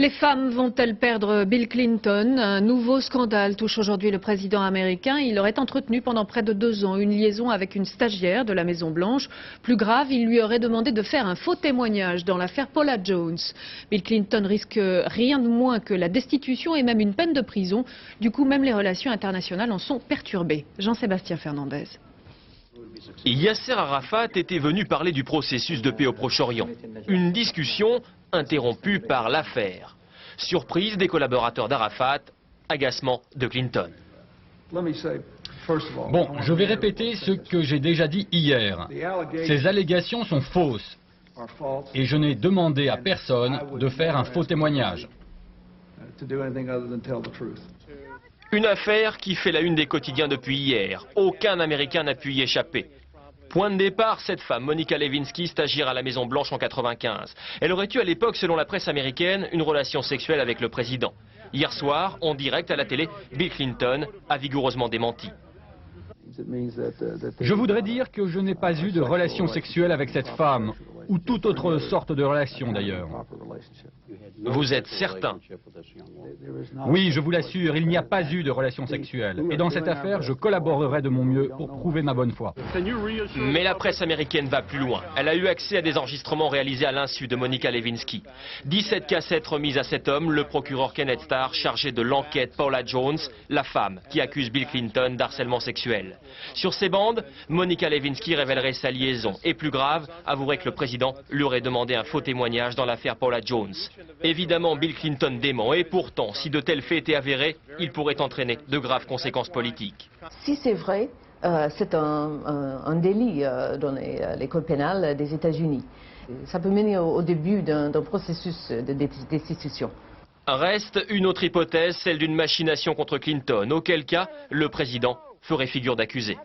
Les femmes vont-elles perdre Bill Clinton? Un nouveau scandale touche aujourd'hui le président américain. Il aurait entretenu pendant près de 2 ans une liaison avec une stagiaire de la Maison-Blanche. Plus grave, il lui aurait demandé de faire un faux témoignage dans l'affaire Paula Jones. Bill Clinton risque rien de moins que la destitution et même une peine de prison. Du coup, même les relations internationales en sont perturbées. Jean-Sébastien Fernandez. Yasser Arafat était venu parler du processus de paix au Proche-Orient. Une discussion interrompue par l'affaire. Surprise des collaborateurs d'Arafat, agacement de Clinton. Bon, je vais répéter ce que j'ai déjà dit hier. Ces allégations sont fausses. Et je n'ai demandé à personne de faire un faux témoignage. Une affaire qui fait la une des quotidiens depuis hier. Aucun Américain n'a pu y échapper. Point de départ, cette femme, Monica Lewinsky, stagiaire à la Maison-Blanche en 1995. Elle aurait eu à l'époque, selon la presse américaine, une relation sexuelle avec le président. Hier soir, en direct à la télé, Bill Clinton a vigoureusement démenti. Je voudrais dire que je n'ai pas eu de relation sexuelle avec cette femme, ou toute autre sorte de relation d'ailleurs. Vous êtes certain? Oui, je vous l'assure, il n'y a pas eu de relation sexuelle. Et dans cette affaire, je collaborerai de mon mieux pour prouver ma bonne foi. Mais la presse américaine va plus loin. Elle a eu accès à des enregistrements réalisés à l'insu de Monica Lewinsky. 17 cassettes remises à cet homme, le procureur Kenneth Starr, chargé de l'enquête Paula Jones, la femme qui accuse Bill Clinton d'harcèlement sexuel. Sur ces bandes, Monica Lewinsky révélerait sa liaison. Et plus grave, avouerait que le président lui aurait demandé un faux témoignage dans l'affaire Paula Jones. Évidemment, Bill Clinton dément. Et pourtant, si de tels faits étaient avérés, il pourrait entraîner de graves conséquences politiques. Si c'est vrai, c'est un délit dans les codes pénals des États-Unis. Ça peut mener au début d'un processus de destitution. Reste une autre hypothèse, celle d'une machination contre Clinton, auquel cas le président ferait figure d'accusé.